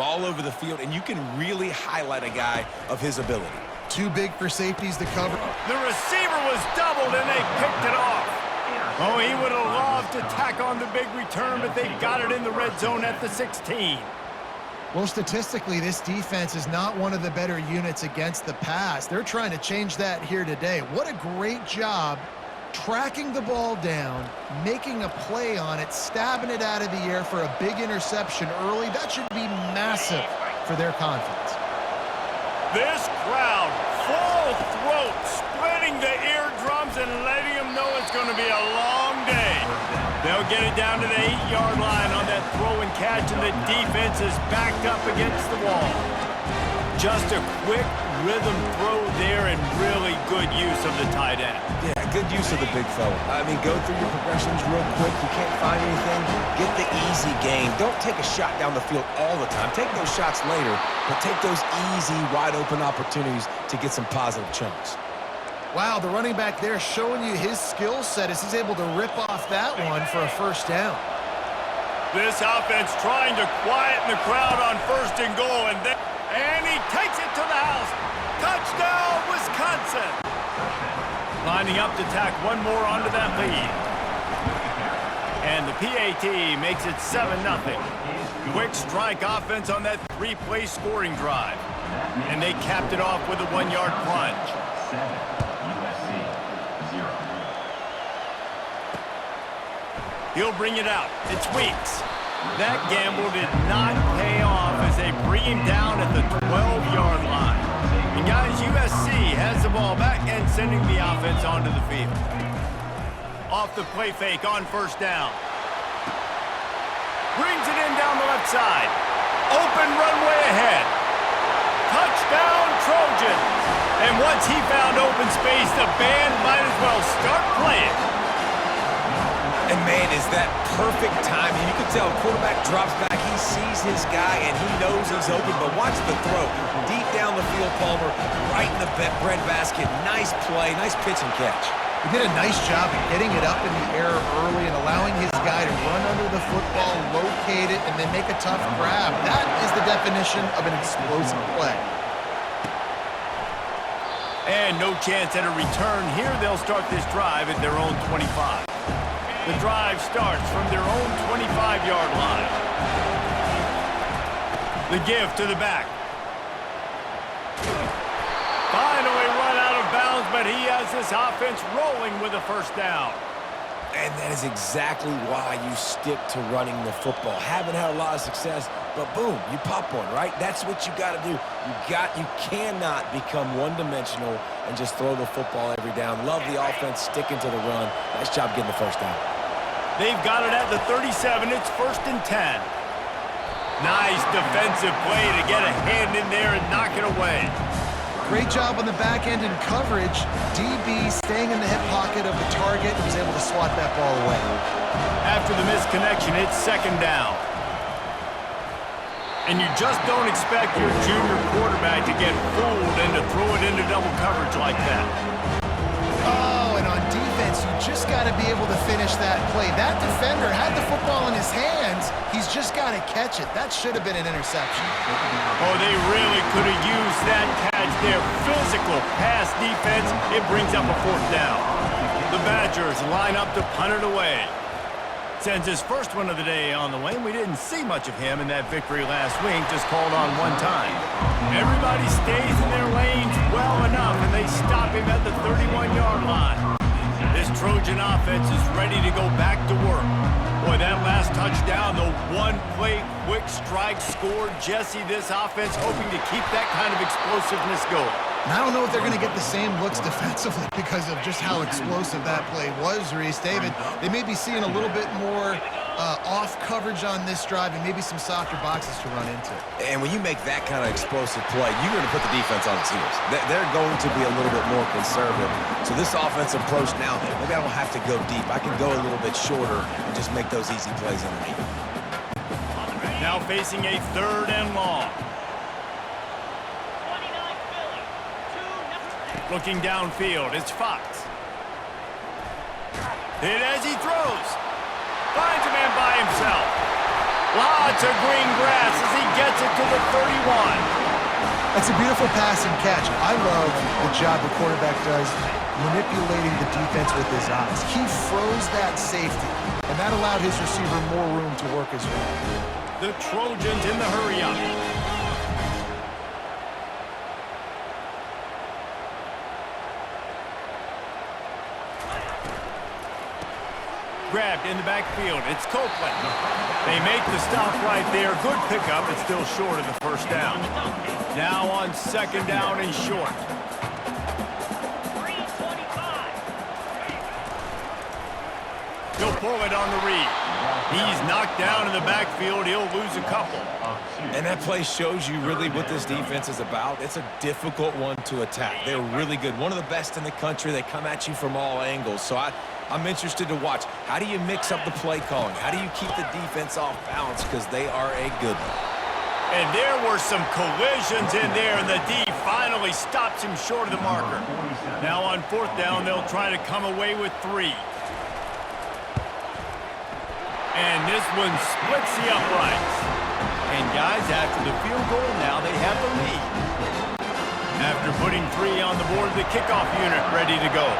all over the field, and you can really highlight a guy of his ability. Too big for safeties to cover. The receiver was doubled, and they picked it off. Oh, he would have loved to tack on the big return, but they got it in the red zone at the 16. Well, statistically, this defense is not one of the better units against the pass. They're trying to change that here today. What a great job tracking the ball down, making a play on it, stabbing it out of the air for a big interception early. That should be massive for their confidence. This crowd, full throat, splitting the eardrums and letting them know it's going to be a long day. They'll get it down to the 8-yard line on that throw and catch, and the defense is backed up against the wall. Just a quick rhythm throw there and really good use of the tight end. Yeah, good use of the big fella. I mean, go through your progressions real quick. You can't find anything, get the easy gain. Don't take a shot down the field all the time. Take those shots later, but take those easy, wide-open opportunities to get some positive chunks. Wow, the running back there showing you his skill set as he's able to rip off that one for a first down. This offense trying to quieten the crowd on 1st and goal, and he takes it to the house. Touchdown, Wisconsin! Lining up to tack one more onto that lead. And the PAT makes it 7-0. Quick strike offense on that 3-play scoring drive. And they capped it off with a 1-yard plunge. He'll bring it out. It's Weeks. That gamble did not pay off as they bring him down at the 12-yard line. And guys, USC has the ball back and sending the offense onto the field. Off the play fake on 1st down. Brings it in down the left side. Open runway ahead. Touchdown, Trojans. And once he found open space, the band might as well start playing. And, man, is that perfect timing. You can tell quarterback drops back. He sees his guy, and he knows he's open. But watch the throw. Deep down the field, Palmer, right in the bread basket. Nice play, nice pitch and catch. He did a nice job of getting it up in the air early and allowing his guy to run under the football, locate it, and then make a tough grab. That is the definition of an explosive play. And no chance at a return here. They'll start this drive at their own 25. The drive starts from their own 25-yard line. The give to the back. Finally run out of bounds, but he has this offense rolling with a 1st down. And that is exactly why you stick to running the football. Haven't had a lot of success, but boom, you pop one, right? That's what you got to do. You cannot become one-dimensional and just throw the football every down. Love the offense sticking to the run. Nice job getting the 1st down. They've got it at the 37. It's 1st and 10. Nice defensive play to get a hand in there and knock it away. Great job on the back end in coverage. DB staying in the hip pocket of the target and was able to swat that ball away. After the misconnection, it's 2nd down. And you just don't expect your junior quarterback to get fooled and to throw it into double coverage like that. Oh, and on defense, you just got to be able to finish that play. That defender had the football in his hands. He's just got to catch it. That should have been an interception. Oh, they really could have used that catch there. Physical pass defense. It brings up a 4th down. The Badgers line up to punt it away. Sends his first one of the day on the way. We didn't see much of him in that victory last week, just called on one time. Everybody stays in their lanes well enough, and they stop him at the 31-yard line. This Trojan offense is ready to go back to work. Boy, that last touchdown, the one-play quick strike scored. Jesse, this offense hoping to keep that kind of explosiveness going. And I don't know if they're going to get the same looks defensively because of just how explosive that play was, Reese. David, they may be seeing a little bit more off coverage on this drive and maybe some softer boxes to run into. And when you make that kind of explosive play, you're going to put the defense on its heels. They're going to be a little bit more conservative. So this offensive approach now, maybe I don't have to go deep. I can go a little bit shorter and just make those easy plays underneath. Now facing a 3rd and long. Looking downfield, it's Fox. Hit as he throws. Finds a man by himself. Lots of green grass as he gets it to the 31. That's a beautiful pass and catch. I love the job the quarterback does manipulating the defense with his eyes. He froze that safety, and that allowed his receiver more room to work as well. The Trojans in the hurry-up. Grabbed in the backfield. It's Copeland. They make the stop right there. Good pickup. It's still short of the first down. Now on second down and short. He'll pull it on the read. He's knocked down in the backfield. He'll lose a couple. And that play shows you really what this defense is about. It's a difficult one to attack. They're really good. One of the best in the country. They come at you from all angles. So I'm interested to watch. How do you mix up the play calling? How do you keep the defense off balance? Because they are a good one. And there were some collisions in there, and the D finally stops him short of the marker. Now on fourth down, they'll try to come away with 3. And this one splits the uprights. And guys, after the field goal, now they have the lead. After putting 3 on the board, the kickoff unit ready to go.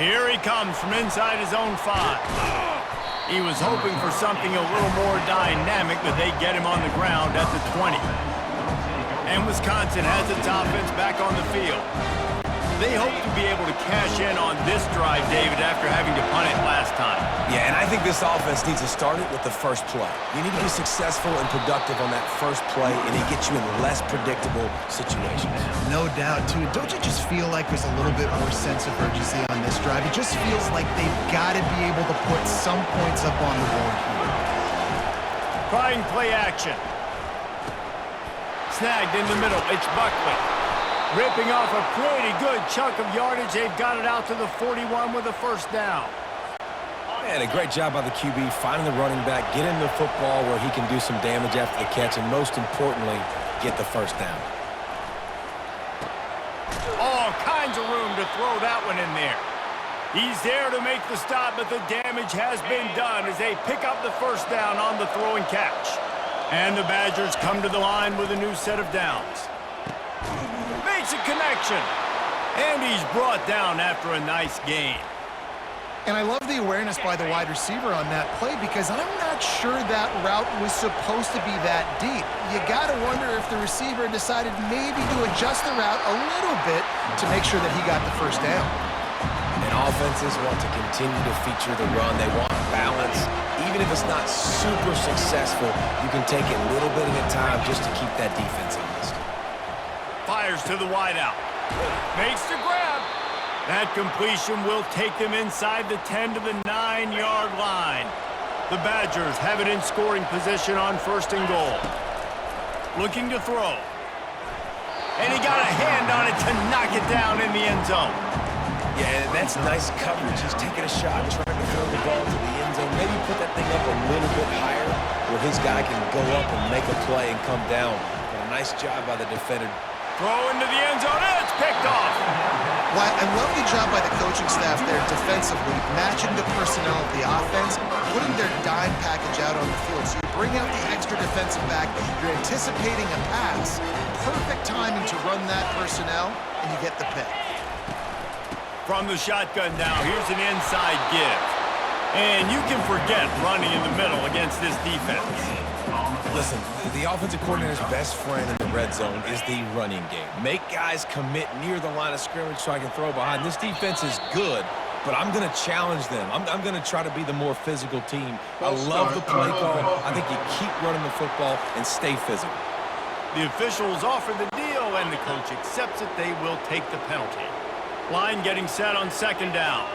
Here he comes from inside his own 5. He was hoping for something a little more dynamic, but they get him on the ground at the 20. And Wisconsin has its offense back on the field. They hope to be able to cash in on this drive, David, after having to punt it last time. Yeah, and I think this offense needs to start it with the first play. You need to be successful and productive on that first play, and it gets you in less predictable situations. No doubt, too. Don't you just feel like there's a little bit more sense of urgency on this drive? It just feels like they've got to be able to put some points up on the board here. Trying play action. Snagged in the middle. It's Buckley. Ripping off a pretty good chunk of yardage. They've got it out to the 41 with a first down. And a great job by the QB finding the running back, get him the football where he can do some damage after the catch, and most importantly, get the first down. All kinds of room to throw that one in there. He's there to make the stop, but the damage has been done as they pick up the first down on the throw and catch. And the Badgers come to the line with a new set of downs. Makes a connection. And he's brought down after a nice gain. And I love the awareness by the wide receiver on that play because I'm not sure that route was supposed to be that deep. You got to wonder if the receiver decided maybe to adjust the route a little bit to make sure that he got the first down. And offenses want to continue to feature the run. They want balance. Even if it's not super successful, you can take it little bit at a time just to keep that defense honest. Fires to the wideout. Makes the grab. That completion will take them inside the 10 to the 9-yard line. The Badgers have it in scoring position on first and goal. Looking to throw. And he got a hand on it to knock it down in the end zone. Yeah, and that's nice coverage. He's taking a shot, trying to throw the ball to the end zone. Maybe put that thing up a little bit higher where his guy can go up and make a play and come down. But a nice job by the defender. Throw into the end zone, and it's picked off. Well, I love the job by the coaching staff there defensively, matching the personnel of the offense, putting their dime package out on the field. So you bring out the extra defensive back, you're anticipating a pass, perfect timing to run that personnel, and you get the pick. From the shotgun now, here's an inside give. And you can forget running in the middle against this defense. Listen, the offensive coordinator's best friend in the red zone is the running game. Make guys commit near the line of scrimmage so I can throw behind. This defense is good, but I'm going to challenge them. I'm going to try to be the more physical team. I love the play call. I think you keep running the football and stay physical. The officials offer the deal, and the coach accepts it. They will take the penalty. Line getting set on second down.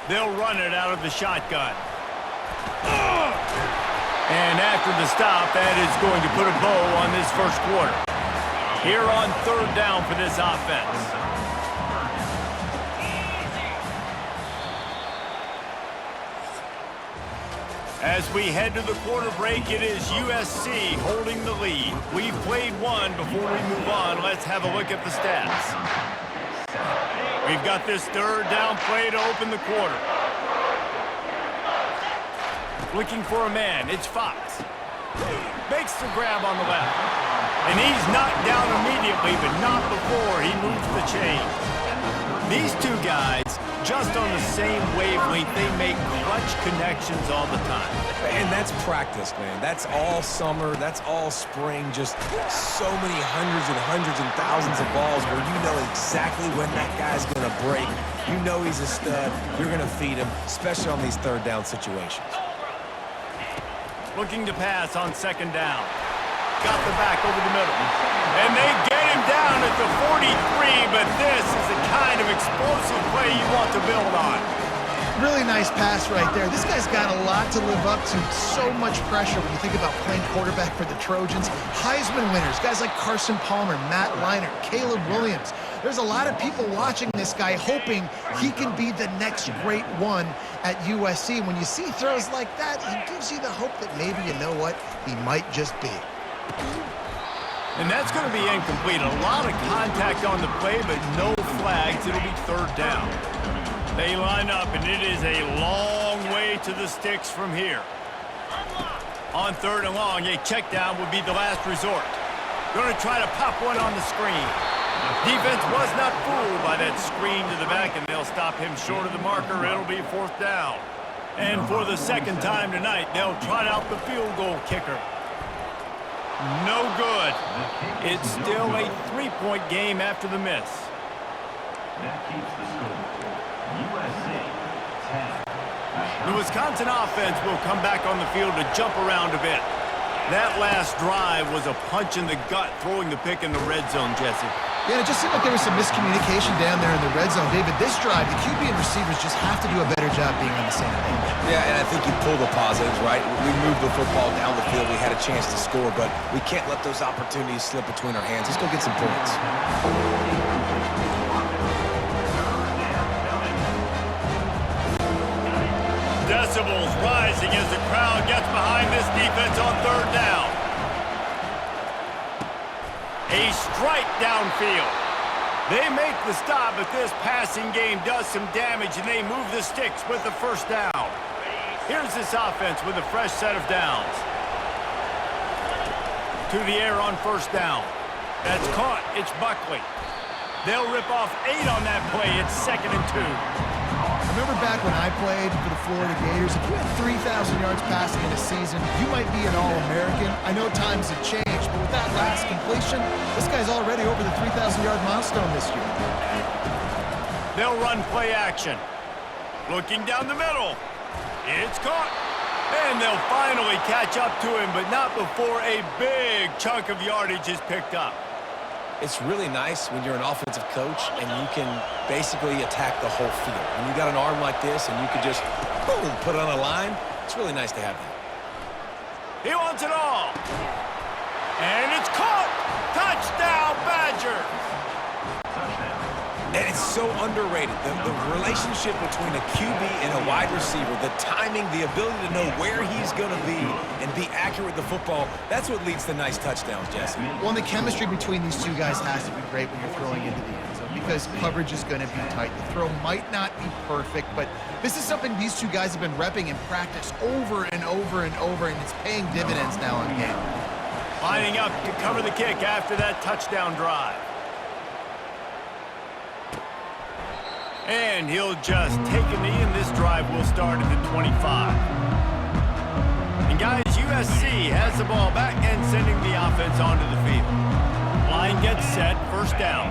They'll run it out of the shotgun. And after the stop, that is going to put a bow on this first quarter. Here on third down for this offense. As we head to the quarter break, it is USC holding the lead. We've played one. Before we move on, let's have a look at the stats. We've got this third down play to open the quarter. Looking for a man, it's Fox. Makes the grab on the left. And he's knocked down immediately, but not before he moves the chains. These two guys, just on the same wavelength, they make clutch connections all the time. And that's practice, man. That's all summer. That's all spring. Just so many hundreds and thousands of balls where you know exactly when that guy's going to break. You know he's a stud. You're going to feed him, especially on these third down situations. Looking to pass on second down. Got the back over the middle. And they get him down at the 43, but this is the kind of explosive play you want to build on. Really nice pass right there. This guy's got a lot to live up to. So much pressure when you think about playing quarterback for the Trojans. Heisman winners, guys like Carson Palmer, Matt Leinart, Caleb Williams. There's a lot of people watching this guy hoping he can be the next great one at USC. When you see throws like that, it gives you the hope that maybe, you know what, he might just be. And that's going to be incomplete. A lot of contact on the play, but no flags. It'll be third down. They line up, and it is a long way to the sticks from here. On third and long, a check down would be the last resort. Going to try to pop one on the screen. Defense was not fooled by that screen to the back, and they'll stop him short of the marker. It'll be fourth down. And for the second time tonight, they'll trot out the field goal kicker. No good. It's still a three-point game after the miss. That keeps the score. USC 10. The Wisconsin offense will come back on the field to jump around a bit. That last drive was a punch in the gut, throwing the pick in the red zone, Jesse. Yeah, it just seemed like there was some miscommunication down there in the red zone. David, this drive, the QB and receivers just have to do a better job being on the same page. Yeah, and I think you pull the positives, right? We moved the football down the field. We had a chance to score, but we can't let those opportunities slip between our hands. Let's go get some points. Decibels rising as the crowd gets behind this defense on third down. A strike downfield. They make the stop, but this passing game does some damage, and they move the sticks with the first down. Here's this offense with a fresh set of downs. To the air on first down. That's caught. It's Buckley. They'll rip off 8 on that play. It's 2nd and 2. Remember back when I played for the Florida Gators, if you had 3,000 yards passing in a season, you might be an All-American. I know times have changed, but with that last completion, this guy's already over the 3,000-yard milestone this year. They'll run play action. Looking down the middle. It's caught. And they'll finally catch up to him, but not before a big chunk of yardage is picked up. It's really nice when you're an offensive coach and you can basically attack the whole field. When you got an arm like this and you can just, boom, put it on a line, it's really nice to have that. He wants it all. And it's caught. Touchdown, Badgers. And it's so underrated. The relationship between a QB and a wide receiver, the timing, the ability to know where he's going to be and be accurate with the football, that's what leads to nice touchdowns, Jesse. Well, and the chemistry between these two guys has to be great when you're throwing into the end zone because coverage is going to be tight. The throw might not be perfect, but this is something these two guys have been repping in practice over and over and over, and it's paying dividends now on game. Lining up to cover the kick after that touchdown drive. And he'll just take a knee, and this drive will start at the 25. And guys, USC has the ball back and sending the offense onto the field. Line gets set, first down.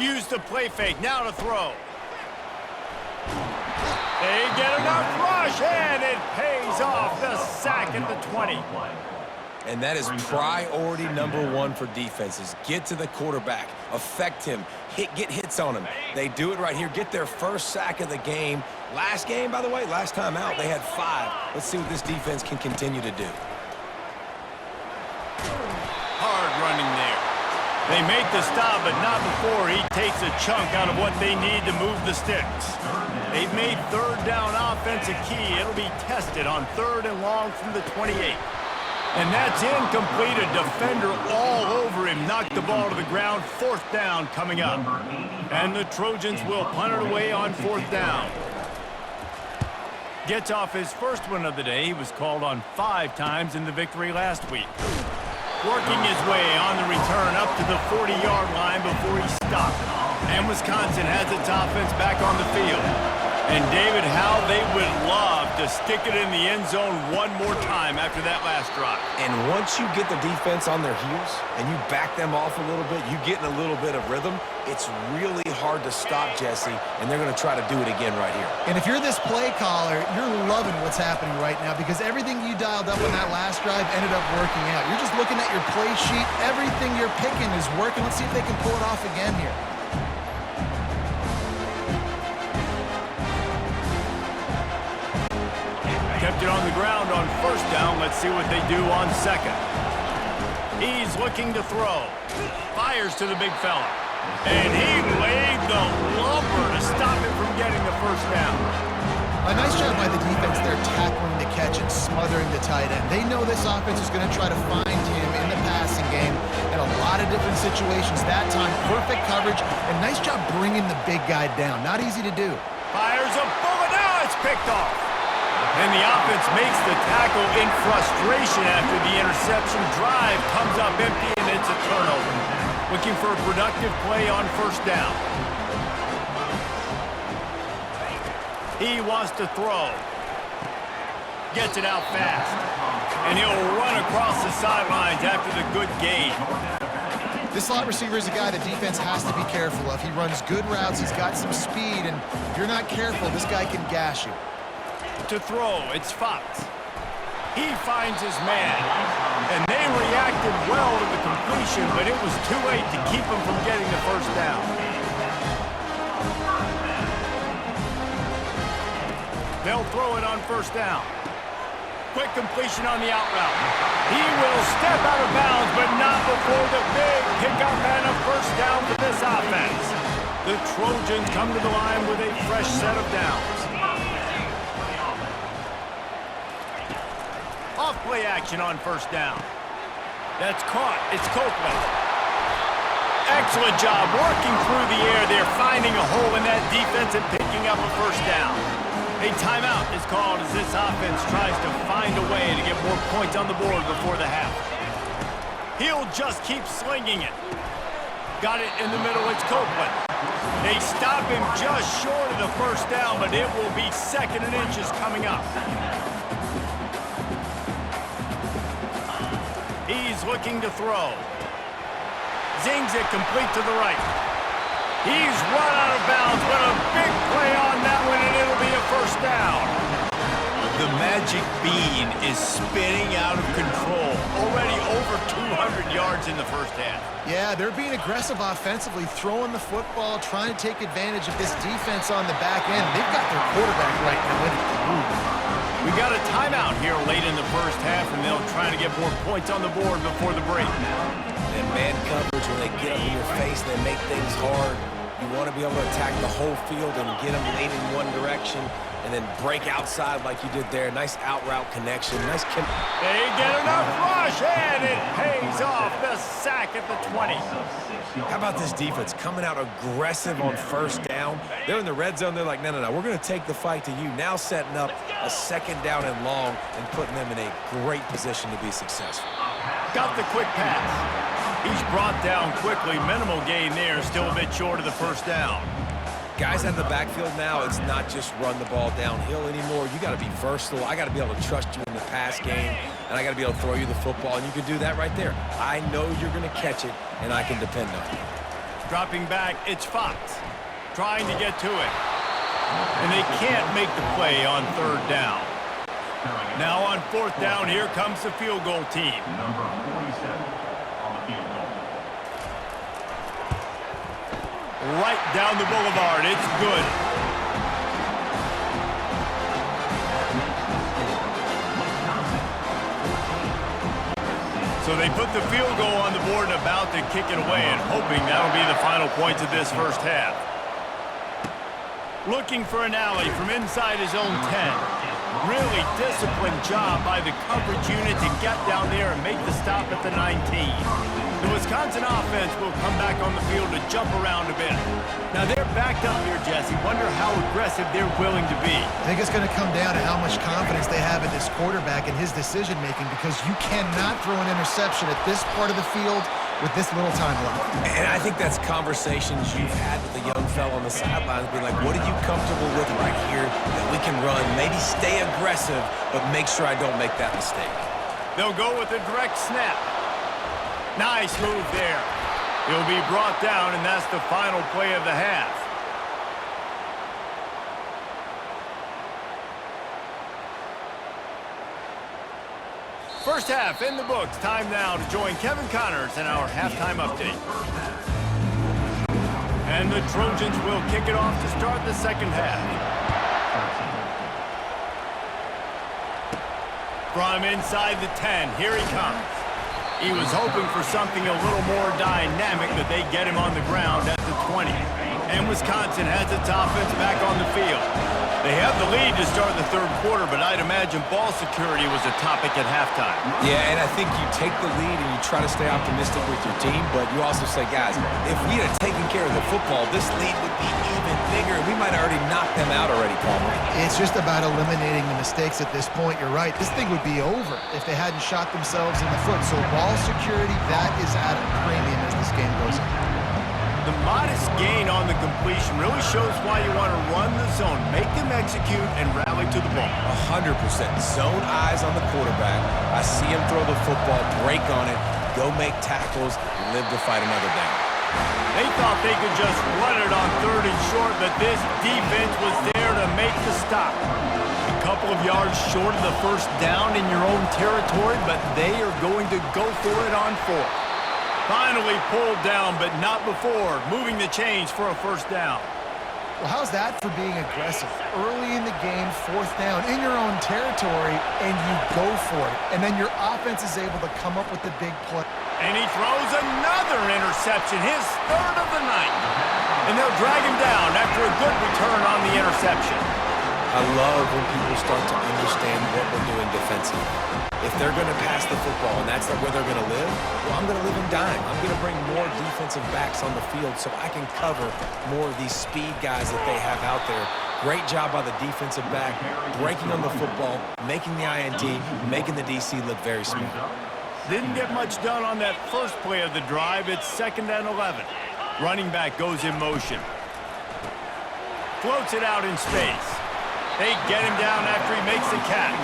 Use the play fake, now to throw. They get enough rush, and it pays off the sack at the 20. And that is priority #1 for defenses. Get to the quarterback, affect him, get hits on him. They do it right here, get their first sack of the game. Last game, by the way, last time out, they had 5. Let's see what this defense can continue to do. Hard running there. They make the stop, but not before he takes a chunk out of what they need to move the sticks. They've made third down offense a key. It'll be tested on 3rd and long from the 28. And that's incomplete. A defender all over him. Knocked the ball to the ground. 4th down coming up. And the Trojans will punt it away on 4th down. Gets off his first one of the day. He was called on 5 times in the victory last week. Working his way on the return up to the 40-yard line before he stopped. And Wisconsin has its offense back on the field. And David, how they would love to stick it in the end zone one more time after that last drive. And once you get the defense on their heels and you back them off a little bit, you get in a little bit of rhythm, it's really hard to stop, Jesse, and they're going to try to do it again right here. And if you're this play caller, you're loving what's happening right now because everything you dialed up on that last drive ended up working out. You're just looking at your play sheet. Everything you're picking is working. Let's see if they can pull it off again here. Kept it on the ground on 1st down. Let's see what they do on 2nd. He's looking to throw. Fires to the big fella. And he laid the lumber to stop him from getting the 1st down. A nice job by the defense there tackling the catch and smothering the tight end. They know this offense is going to try to find him in the passing game in a lot of different situations. That time, perfect coverage, and nice job bringing the big guy down. Not easy to do. Fires a bullet. Now it's picked off. And the offense makes the tackle in frustration after the interception. Drive comes up empty, and it's a turnover. Looking for a productive play on 1st down. He wants to throw. Gets it out fast. And he'll run across the sidelines after the good gain. This slot receiver is a guy the defense has to be careful of. He runs good routes. He's got some speed, and if you're not careful, this guy can gash you. To throw, it's Fox. He finds his man, and they reacted well to the completion, but it was too late to keep him from getting the 1st down. They'll throw it on 1st down. Quick completion on the out route. He will step out of bounds, but not before the big pickup and a 1st down for this offense. The Trojans come to the line with a fresh set of downs. Off-play action on 1st down. That's caught. It's Copeland. Excellent job working through the air there, finding a hole in that defense and picking up a 1st down. A timeout is called as this offense tries to find a way to get more points on the board before the half. He'll just keep slinging it. Got it in the middle. It's Copeland. They stop him just short of the 1st down, but it will be 2nd and inches coming up. He's looking to throw. Zings it complete to the right. He's run out of bounds, but a big play on that one, and it'll be a 1st down. The magic bean is spinning out of control. Already over 200 yards in the 1st half. Yeah, they're being aggressive offensively, throwing the football, trying to take advantage of this defense on the back end. They've got their quarterback right now in the groove. We got a timeout here late in the 1st half, and they'll try to get more points on the board before the break. And man coverage, when they get up in your face, they make things hard. You want to be able to attack the whole field and get them leaning one direction and then break outside like you did there. Nice out route connection. Nice. They get enough rush, and it pays off. The sack at the 20. How about this defense coming out aggressive on 1st down? They're in the red zone. They're like, no, we're going to take the fight to you. Now setting up a 2nd down and long and putting them in a great position to be successful. Got the quick pass. He's brought down quickly. Minimal gain there. Still a bit short of the 1st down. Guys out of the backfield now, it's not just run the ball downhill anymore. You got to be versatile. I got to be able to trust you in the pass game, and I got to be able to throw you the football, and you can do that right there. I know you're going to catch it, and I can depend on you. Dropping back, it's Fox. Trying to get to it. And they can't make the play on 3rd down. Now on 4th down, here comes the field goal team. Number 47 on the field goal. Right down the boulevard. It's good. So they put the field goal on the board and about to kick it away, and hoping that'll be the final points of this 1st half. Looking for an alley from inside his own 10. Really disciplined job by the coverage unit to get down there and make the stop at the 19. The Wisconsin offense will come back on the field to jump around a bit. Now they're backed up here, Jesse. Wonder how aggressive they're willing to be. I think it's going to come down to how much confidence they have in this quarterback and his decision-making, because you cannot throw an interception at this part of the field with this little time left. And I think that's conversations you've had with the young fella on the sidelines, being like, what are you comfortable with right here that we can run? Maybe stay aggressive, but make sure I don't make that mistake. They'll go with a direct snap. Nice move there. He'll be brought down, and that's the final play of the half. First half in the books. Time now to join Kevin Connors in our halftime update. And the Trojans will kick it off to start the second half. From inside the 10, here he comes. He was hoping for something a little more dynamic, but they get him on the ground at the 20. And Wisconsin has its offense back on the field. They have the lead to start the third quarter, but I'd imagine ball security was a topic at halftime. Yeah, and I think you take the lead and you try to stay optimistic with your team, but you also say, guys, if we had taken care of the football, this lead would be even bigger. We might have already knocked them out already, Palmer. It's just about eliminating the mistakes at this point. You're right. This thing would be over if they hadn't shot themselves in the foot. So ball security, that is at a premium as this game goes on. The modest gain on the completion really shows why you want to run the zone, make them execute, and rally to the ball. 100%. Zone eyes on the quarterback. I see him throw the football, break on it, go make tackles, live to fight another down. They thought they could just run it on third and short, but this defense was there to make the stop. A couple of yards short of the first down in your own territory, but they are going to go for it on fourth. Finally pulled down, but not before moving the chains for a first down. Well, how's that for being aggressive? Early in the game, fourth down, in your own territory, and you go for it. And then your offense is able to come up with the big play. And he throws another interception, his third of the night. And they'll drag him down after a good return on the interception. I love when people start to understand what we're doing defensively. If they're going to pass the football and that's where they're going to live, well, I'm going to leave them dime. I'm going to bring more defensive backs on the field so I can cover more of these speed guys that they have out there. Great job by the defensive back, breaking on the football, making the INT, making the DC look very smart. Didn't get much done on that first play of the drive. It's 2nd and 11. Running back goes in motion. Floats it out in space. They get him down after he makes the catch.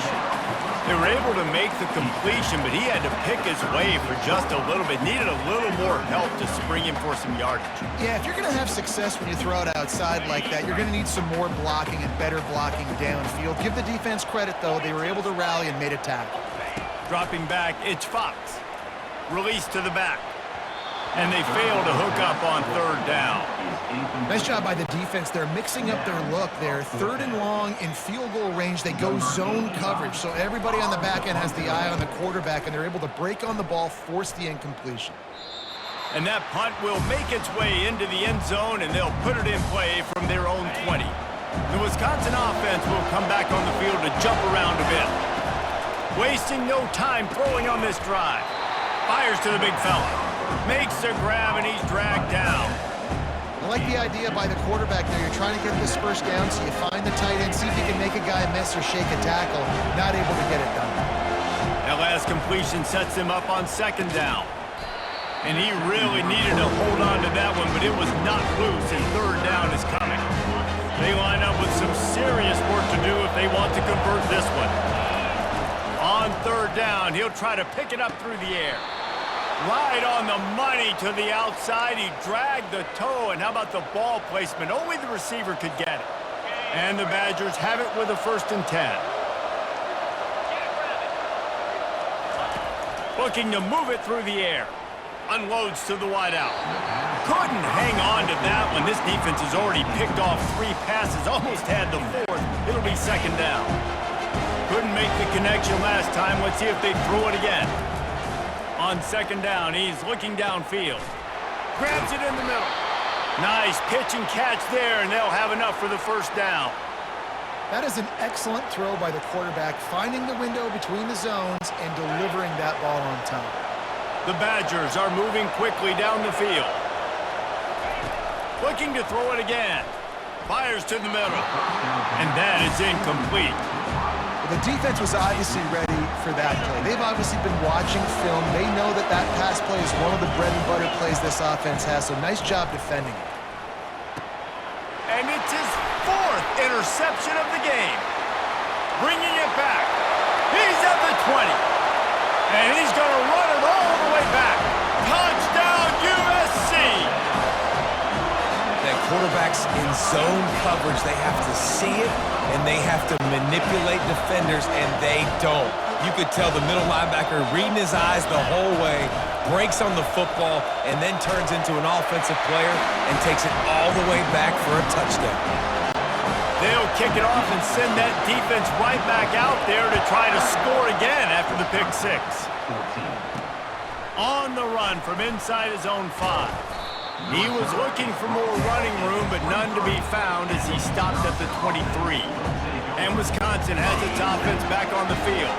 They were able to make the completion, but he had to pick his way for just a little bit. Needed a little more help to spring him for some yardage. Yeah, if you're going to have success when you throw it outside like that, you're going to need some more blocking and better blocking downfield. Give the defense credit, though. They were able to rally and made a tackle. Dropping back, it's Fox. Release to the back. And they fail to hook up on third down. Nice job by the defense. They're mixing up their look there. 3rd and long in field goal range. They go zone coverage. So everybody on the back end has the eye on the quarterback, and they're able to break on the ball, force the incompletion. And that punt will make its way into the end zone, and they'll put it in play from their own 20. The Wisconsin offense will come back on the field to jump around a bit. Wasting no time throwing on this drive. Fires to the big fella. Makes the grab, and he's dragged down. I like the idea by the quarterback there. You're trying to get this first down, so you find the tight end, see if you can make a guy miss or shake a tackle. Not able to get it done. That last completion sets him up on 2nd down. And he really needed to hold on to that one, but it was not loose, and 3rd down is coming. They line up with some serious work to do if they want to convert this one. On 3rd down, he'll try to pick it up through the air. Right on the money to the outside. He dragged the toe, and how about the ball placement? Only the receiver could get it. And the Badgers have it with a 1st and 10. Looking to move it through the air. Unloads to the wideout. Couldn't hang on to that one. This defense has already picked off 3 passes. Almost had the 4th. It'll be 2nd down. Couldn't make the connection last time. Let's see if they throw it again. On 2nd down, he's looking downfield. Grabs it in the middle. Nice pitch and catch there, and they'll have enough for the 1st down. That is an excellent throw by the quarterback, finding the window between the zones and delivering that ball on time. The Badgers are moving quickly down the field. Looking to throw it again. Fires to the middle. And that is incomplete. Well, the defense was obviously ready for that play. They've obviously been watching film. They know that that pass play is one of the bread and butter plays this offense has, so nice job defending it. And it's his 4th interception of the game. Bringing it back. He's at the 20. And he's going to run it all the way back. Touchdown, USC! That quarterback's in zone coverage. They have to see it, and they have to manipulate defenders, and they don't. You could tell the middle linebacker reading his eyes the whole way, breaks on the football, and then turns into an offensive player and takes it all the way back for a touchdown. They'll kick it off and send that defense right back out there to try to score again after the pick 6. 14. On the run from inside his own 5. He was looking for more running room, but none to be found as he stopped at the 23. And Wisconsin has its offense back on the field.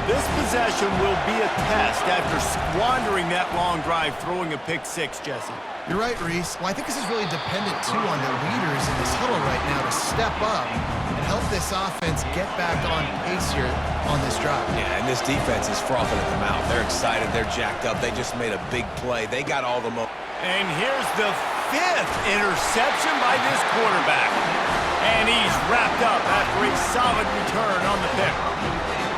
This possession will be a test after squandering that long drive throwing a pick 6, Jesse. You're right, Reese. Well, I think this is really dependent, too, on the leaders in this huddle right now to step up and help this offense get back on pace here on this drive. Yeah, and this defense is frothing at the mouth. They're excited. They're jacked up. They just made a big play. They got all the And here's the 5th interception by this quarterback. And he's wrapped up after a solid return on the pick.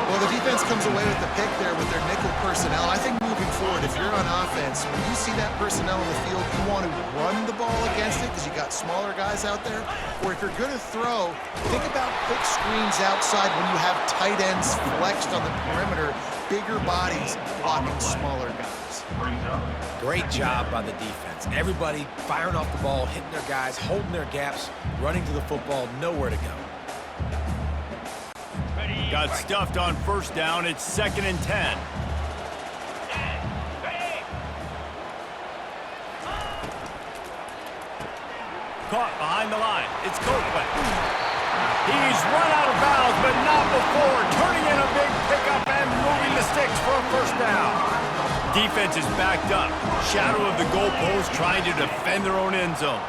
Well, the defense comes away with the pick there with their nickel personnel. I think moving forward, if you're on offense, when you see that personnel in the field, you want to run the ball against it because you got smaller guys out there. Or if you're going to throw, think about quick screens outside when you have tight ends flexed on the perimeter, bigger bodies blocking smaller guys. Great job by the defense. Everybody firing off the ball, hitting their guys, holding their gaps, running to the football, nowhere to go. Got stuffed on 1st down. It's 2nd and 10. Caught behind the line. It's Copeland. He's run out of bounds, but not before turning in a big pickup and moving the sticks for a 1st down. Defense is backed up. Shadow of the goalpost trying to defend their own end zone.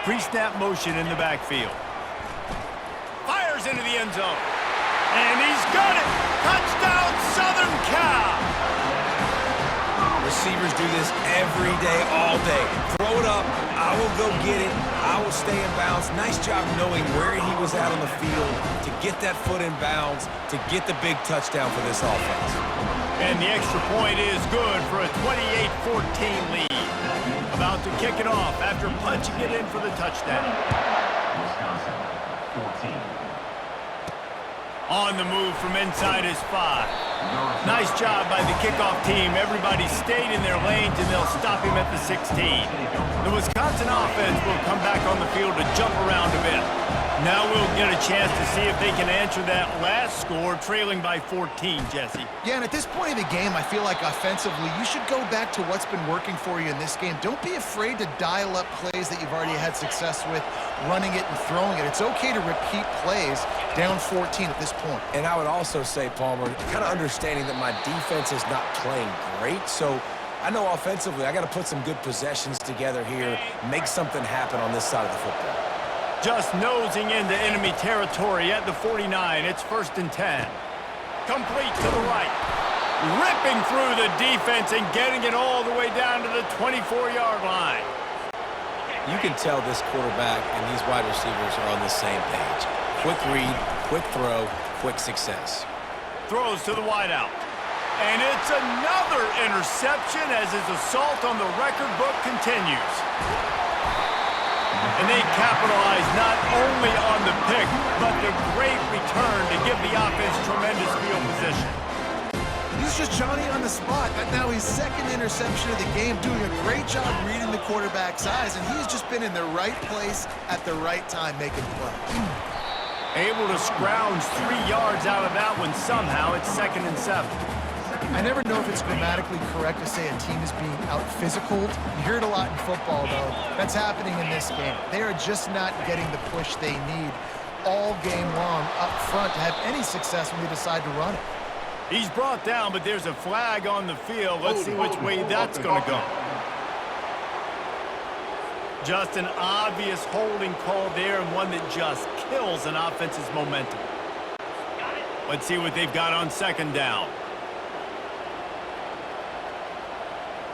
Pre-snap motion in the backfield. Fires into the end zone. And he's got it! Touchdown, Southern Cal! Receivers do this every day, all day. Throw it up, I will go get it, I will stay in bounds. Nice job knowing where he was at on the field to get that foot in bounds, to get the big touchdown for this offense. And the extra point is good for a 28-14 lead. About to kick it off after punching it in for the touchdown. Wisconsin, 14. On the move from inside his 5. Nice job by the kickoff team. Everybody stayed in their lanes, and they'll stop him at the 16. The Wisconsin offense will come back on the field to jump around a bit. Now we'll get a chance to see if they can answer that last score, trailing by 14, Jesse. Yeah, and at this point in the game, I feel like offensively, you should go back to what's been working for you in this game. Don't be afraid to dial up plays that you've already had success with, running it and throwing it. It's okay to repeat plays down 14 at this point. And I would also say, Palmer, kind of understanding that my defense is not playing great, so I know offensively I got to put some good possessions together here, make something happen on this side of the football. Just nosing into enemy territory at the 49. It's 1st and 10. Complete to the right. Ripping through the defense and getting it all the way down to the 24-yard line. You can tell this quarterback and these wide receivers are on the same page. Quick read, quick throw, quick success. Throws to the wideout. And it's another interception as his assault on the record book continues. And they capitalize not only on the pick, but the great return to give the offense tremendous field position. He's just Johnny on the spot. Now his 2nd interception of the game, doing a great job reading the quarterback's eyes, and he's just been in the right place at the right time making plays. Able to scrounge 3 yards out of that one somehow. It's 2nd and 7. I never know if it's grammatically correct to say a team is being out-physicaled. You hear it a lot in football, though. That's happening in this game. They are just not getting the push they need all game long up front to have any success when they decide to run it. He's brought down, but there's a flag on the field. Let's see which way that's going to go. Just an obvious holding call there, and one that just kills an offense's momentum. Let's see what they've got on second down.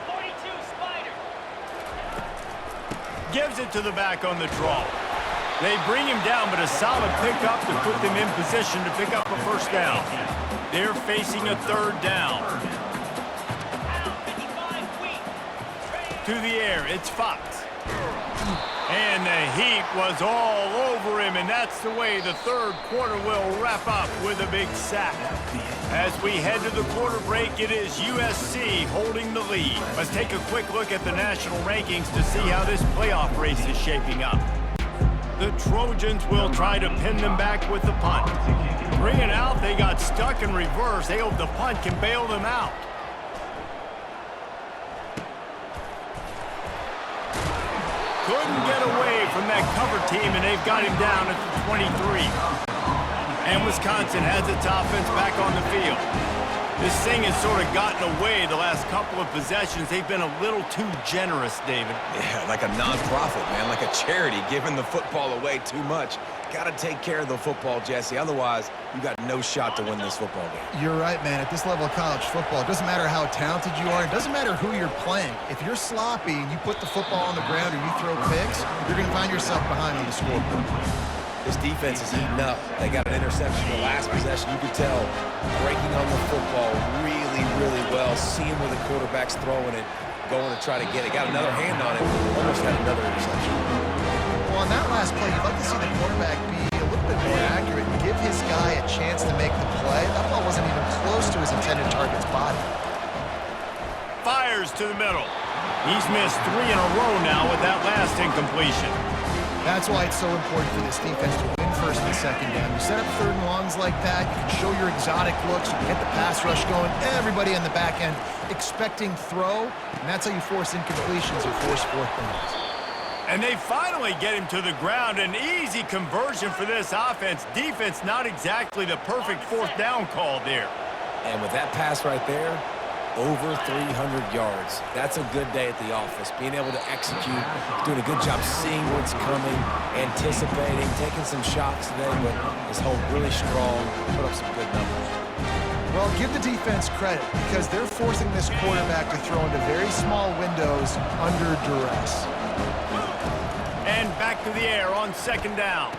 42 Spider. Gives it to the back on the draw. They bring him down, but a solid pickup to put them in position to pick up a first down. They're facing a third down. To the air, it's Fox. And the heat was all over him, and that's the way the third quarter will wrap up with a big sack. As we head to the quarter break, it is USC holding the lead. Let's take a quick look at the national rankings to see how this playoff race is shaping up. The Trojans will try to pin them back with the punt. 3 and out, they got stuck in reverse. They hope the punt can bail them out. Couldn't get away from that cover team, and they've got him down at the 23. And Wisconsin has its offense back on the field. This thing has sort of gotten away the last couple of possessions. They've been a little too generous, David. Yeah, like a non-profit, man, like a charity, giving the football away too much. Got to take care of the football, Jesse. Otherwise, you got no shot to win this football game. You're right, man. At this level of college football, it doesn't matter how talented you are. It doesn't matter who you're playing. If you're sloppy and you put the football on the ground or you throw picks, you're going to find yourself behind on the scoreboard. This defense is heating up. They got an interception the last possession. You could tell breaking on the football really, really well. Seeing where the quarterback's throwing it, going to try to get it. Got another hand on it. Almost had another interception. Well, on that last play, you'd like to see the quarterback be a little bit more accurate and give his guy a chance to make the play. That ball wasn't even close to his intended target's body. Fires to the middle. He's missed 3 in a row now with that last incompletion. That's why it's so important for this defense to win first and second down. You set up third and longs like that, you can show your exotic looks, you can get the pass rush going, everybody on the back end expecting throw, and that's how you force incompletions or force fourth downs. And they finally get him to the ground. An easy conversion for this offense. Defense not exactly the perfect fourth down call there. And with that pass right there, over 300 yards. That's a good day at the office. Being able to execute, doing a good job seeing what's coming, anticipating, taking some shots today, but his hold really strong, put up some good numbers. Well, give the defense credit because they're forcing this quarterback to throw into very small windows under duress. And back to the air on second down.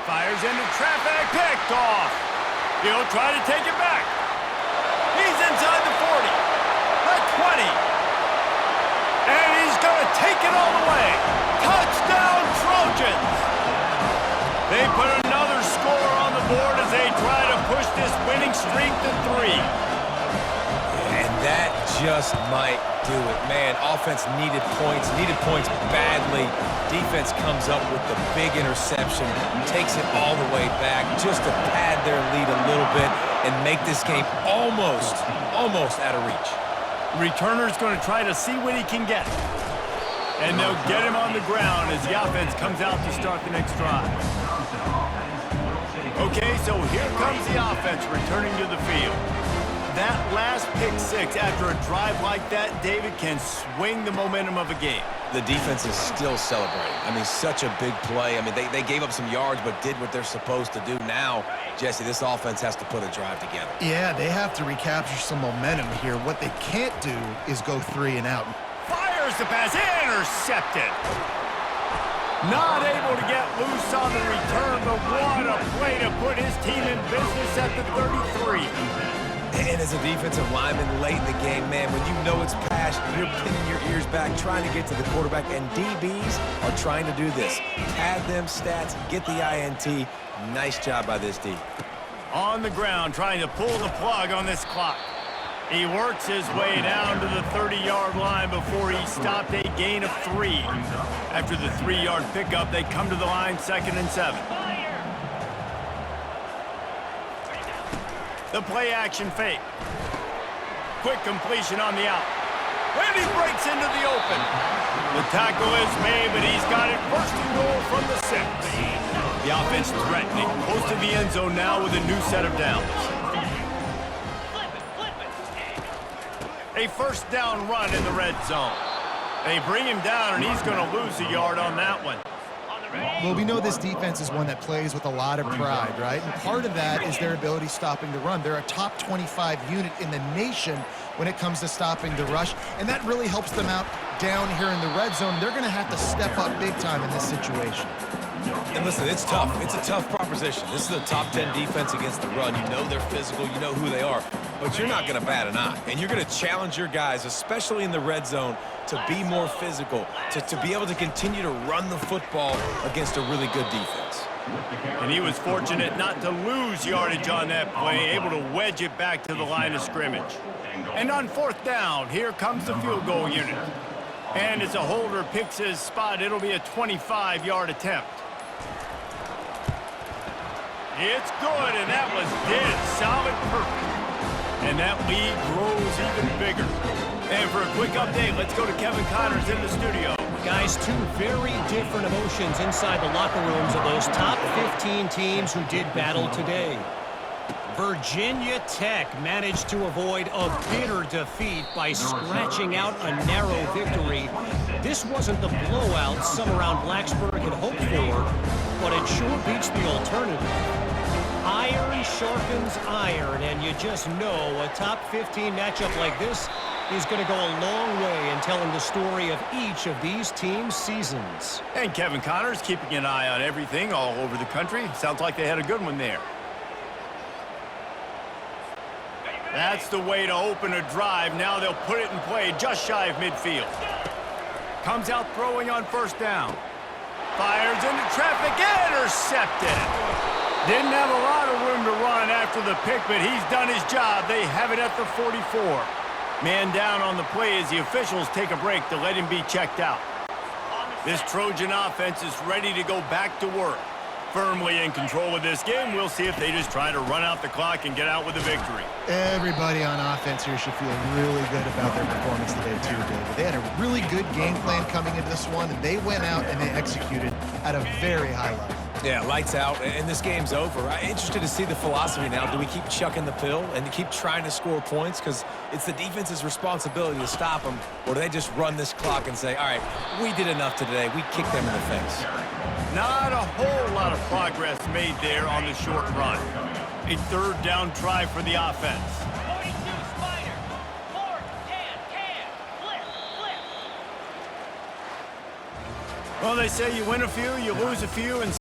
Fires into traffic, picked off. He'll try to take it back. He's inside the 40, the 20, and he's going to take it all the way. Touchdown, Trojans! They put another score on the board as they try to push this winning streak to 3. And that just might do it. Man, offense needed points badly. Defense comes up with the big interception, takes it all the way back just to pad their lead a little bit and make this game almost out of reach. Returner's going to try to see what he can get. And they'll get him on the ground as the offense comes out to start the next drive. Okay, so here comes the offense returning to the field. That last pick six after a drive like that, David, can swing the momentum of a game. The defense is still celebrating. I mean, such a big play. I mean, they gave up some yards but did what they're supposed to do. Now, Jesse, this offense has to put a drive together. Yeah, they have to recapture some momentum here. What they can't do is go 3 and out. Fires the pass, intercepted. Not able to get loose on the return, but what a play to put his team in business at the 33. And as a defensive lineman late in the game, man, when you know it's passion, you're pinning your ears back, trying to get to the quarterback, and DBs are trying to do this. Pad them stats, get the INT. Nice job by this D. On the ground, trying to pull the plug on this clock. He works his way down to the 30-yard line before he stopped a gain of 3. After the 3-yard pickup, they come to the line 2nd and 7. The play action fake. Quick completion on the out. And he breaks into the open. The tackle is made, but he's got it 1st and goal from the 6. The offense threatening, close to the end zone now with a new set of downs. A first down run in the red zone. They bring him down, and he's going to lose a yard on that one. Well, we know this defense is one that plays with a lot of pride, right? And part of that is their ability stopping the run. They're a top 25 unit in the nation when it comes to stopping the rush, and that really helps them out down here in the red zone. They're going to have to step up big time in this situation. And listen, it's tough. It's a tough proposition. This is a top 10 defense against the run. You know they're physical. You know who they are. But you're not going to bat an eye. And you're going to challenge your guys, especially in the red zone, to be more physical, to be able to continue to run the football against a really good defense. And he was fortunate not to lose yardage on that play, able to wedge it back to the line of scrimmage. And on fourth down, here comes the field goal unit. And as a holder picks his spot, it'll be a 25-yard attempt. It's good, and that was dead solid, perfect. And that lead grows even bigger. And for a quick update, let's go to Kevin Connors in the studio. Guys, two very different emotions inside the locker rooms of those top 15 teams who did battle today. Virginia Tech managed to avoid a bitter defeat by scratching out a narrow victory. This wasn't the blowout some around Blacksburg had hoped for, but it sure beats the alternative. Iron sharpens iron, and you just know a top 15 matchup like this is going to go a long way in telling the story of each of these teams' seasons. And Kevin Connors keeping an eye on everything all over the country. Sounds like they had a good one there. That's the way to open a drive. Now they'll put it in play just shy of midfield. Comes out throwing on first down. Fires into traffic, intercepted. Didn't have a lot of room to run after the pick, but he's done his job. They have it at the 44. Man down on the play as the officials take a break to let him be checked out. This Trojan offense is ready to go back to work. Firmly in control of this game. We'll see if they just try to run out the clock and get out with a victory. Everybody on offense here should feel really good about their performance today, too, David. They had a really good game plan coming into this one, and they went out and they executed at a very high level. Yeah, lights out, and this game's over. I'm interested to see the philosophy now. Do we keep chucking the pill and keep trying to score points? Because it's the defense's responsibility to stop them, or do they just run this clock and say, all right, we did enough today. We kicked them in the face. Not a whole lot of progress made there on the short run. A third down try for the offense. 42 Spider. 4, can, flip, flip. Well, they say you win a few, you lose a few, and